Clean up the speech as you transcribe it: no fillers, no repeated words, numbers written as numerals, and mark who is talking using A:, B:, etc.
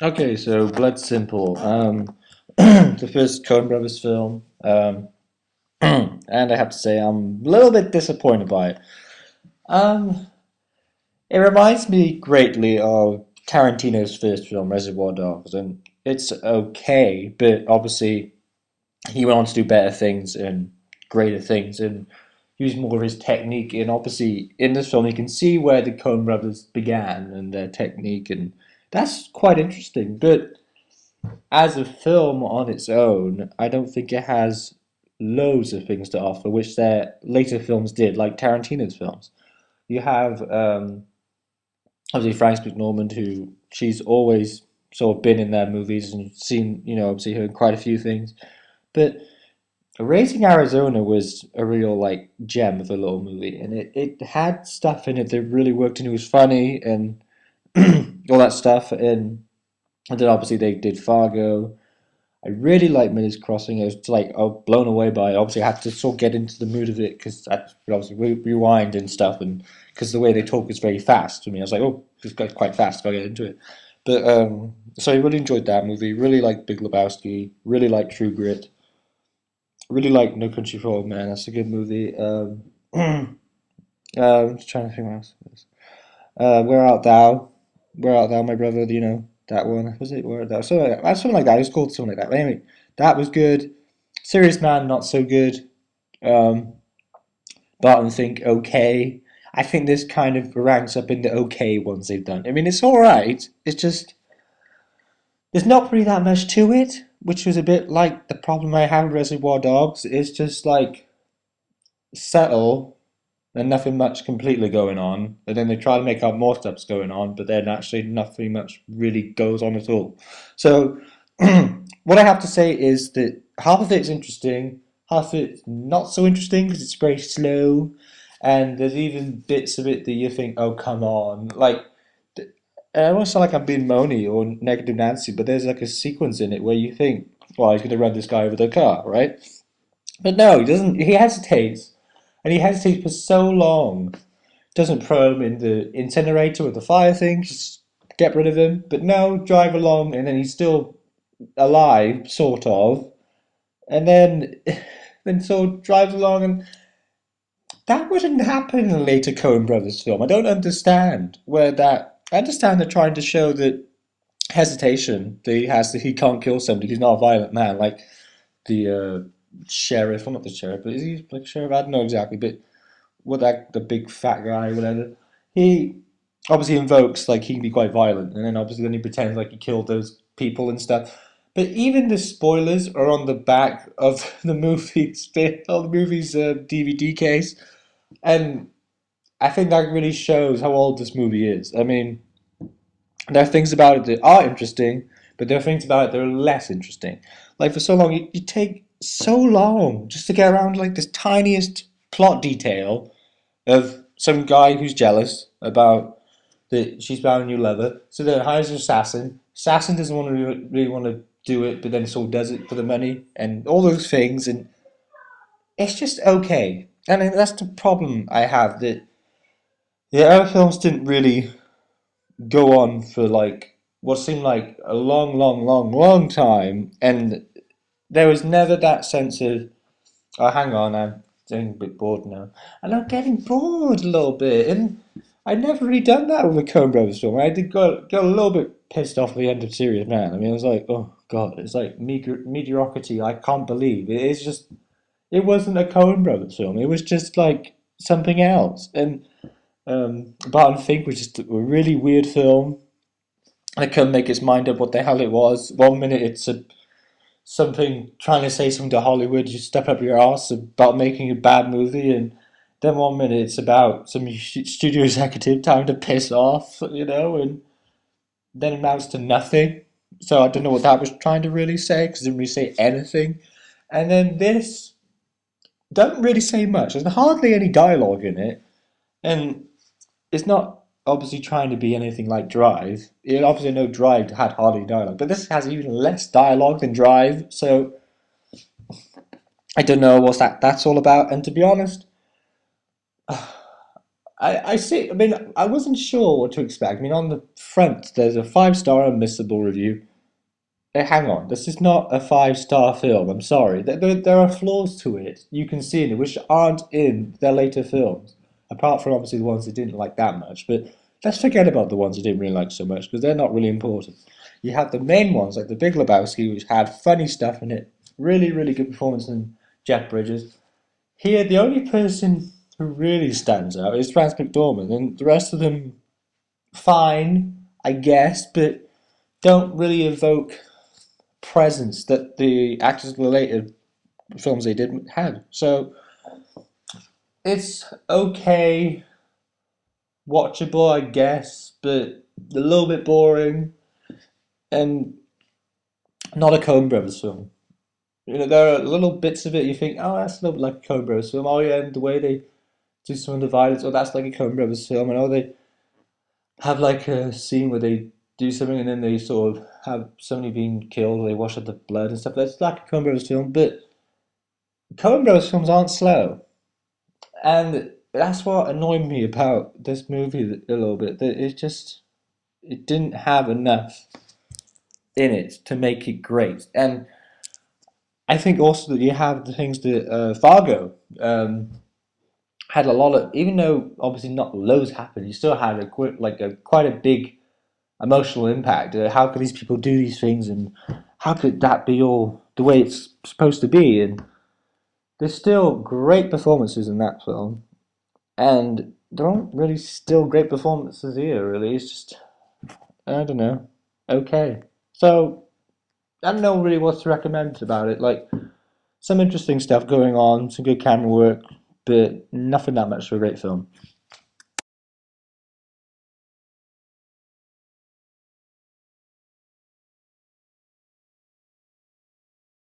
A: Okay, so Blood Simple, the first Coen Brothers film, and I have to say I'm a little bit disappointed by it. Um, it reminds me greatly of Tarantino's first film, Reservoir Dogs, and it's okay, but obviously he went on to do better things and greater things and use more of his technique. And obviously, in this film, you can see where the Coen Brothers began and their technique, and that's quite interesting. But as a film on its own, I don't think it has loads of things to offer, which their later films did, like Tarantino's films. You have obviously Frances McDormand, who she's always sort of been in their movies and seen, obviously her in quite a few things. But Raising Arizona was a real like gem of a little movie, and it had stuff in it that really worked, and it was funny and all that stuff. And then obviously they did Fargo. I really like Miller's Crossing. I was like, oh, blown away by it. Obviously, I had to sort of get into the mood of it because I would obviously rewind and stuff, and because the way they talk is very fast to me. I was like, oh, this guy's quite fast. Gotta get into it. But so I really enjoyed that movie. Really liked Big Lebowski. Really liked True Grit. Really liked No Country for Old Men. That's a good movie. I'm just trying to think what else it is. Where Art Thou? Where Art Thou, my brother? You know that one. Was it Where Art Thou? Something like that. It was called something like that. But anyway, that was good. Serious Man, not so good. Um, Barton Fink, okay. I think this kind of ranks up in the okay ones they've done. I mean, it's all right. It's just there's not really that much to it, which was a bit like the problem I have with Reservoir Dogs. It's just like subtle and nothing much completely going on. And then they try to make out more stuff's going on, but then actually nothing much really goes on at all. So what I have to say is that half of it's interesting, half of it's not so interesting because it's very slow, and there's even bits of it that you think, oh come on, like. I don't want to sound like I'm being moany or negative Nancy, but there's like a sequence in it where you think, well, he's going to run this guy over the car, right? But no, he doesn't. He hesitates, and he hesitates for so long. Doesn't throw him in the incinerator with the fire thing, just get rid of him. But no, drive along, and then he's still alive, sort of. And then, then sort of drives along, and that wouldn't happen in a later Coen Brothers film. I don't understand where that. I understand they're trying to show that hesitation that he has that he can't kill somebody. He's not a violent man, like the sheriff. Well, not the sheriff, but is he like sheriff? I don't know exactly, but what that the big fat guy or whatever. He obviously invokes like he can be quite violent, and then obviously then he pretends like he killed those people and stuff. But even the spoilers are on the back of the movie's of the movie's DVD case, and I think that really shows how old this movie is. I mean, there are things about it that are interesting, but there are things about it that are less interesting. Like for so long, you take so long just to get around like this tiniest plot detail of some guy who's jealous about that she's found a new lover. So then hires an assassin. Assassin doesn't want to really want to do it, but then so does it for the money and all those things. And it's just okay. And that's the problem I have that the other films didn't really go on for like what seemed like a long, long, long, long time, and there was never that sense of, oh, hang on, I'm getting a bit bored now, and I'm getting bored a little bit, and I'd never really done that with a Coen Brothers film. I did got a little bit pissed off at the end of Serious Man. I mean, I was like, oh god, it's like mediocrity. I can't believe it's just it wasn't a Coen Brothers film. It was just like something else, and Barton Fink was just a really weird film. I couldn't make its mind up what the hell it was. One minute it's something trying to say something to Hollywood, you step up your ass about making a bad movie, and then one minute it's about some studio executive trying to piss off, and then it amounts to nothing. So I don't know what that was trying to really say because it didn't really say anything. And then this doesn't really say much. There's hardly any dialogue in it, and it's not obviously trying to be anything like Drive. You obviously know Drive had hardly dialogue, but this has even less dialogue than Drive. So I don't know what that's all about. And to be honest, I see. I mean, I wasn't sure what to expect. I mean, on the front, there's a 5-star unmissable review. Hang on, this is not a 5-star film. I'm sorry. There are flaws to it. You can see in it, which aren't in their later films, apart from obviously the ones they didn't like that much. But let's forget about the ones they didn't really like so much because they're not really important. You have the main ones like The Big Lebowski, which had funny stuff in it. Really, really good performance in Jeff Bridges. Here, the only person who really stands out is Frances McDormand, and the rest of them fine, I guess, but don't really evoke presence that the actors in the later films they did had. So it's okay, watchable, I guess, but a little bit boring and not a Coen Brothers film. There are little bits of it you think, oh, that's a little bit like a Coen Brothers film. Oh, yeah, and the way they do some of the violence, oh, that's like a Coen Brothers film. And oh, they have like a scene where they do something and then they sort of have somebody being killed, or they wash out the blood and stuff. That's like a Coen Brothers film, but Coen Brothers films aren't slow. And that's what annoyed me about this movie a little bit. That it didn't have enough in it to make it great. And I think also that you have the things that Fargo had a lot of, even though obviously not loads happened, you still had a quite a big emotional impact. How could these people do these things, and how could that be all the way it's supposed to be? And there's still great performances in that film, and there aren't really still great performances here. Really, it's just I don't know, okay. So I don't know really what to recommend about it. Like some interesting stuff going on, some good camera work, but nothing that much for a great film.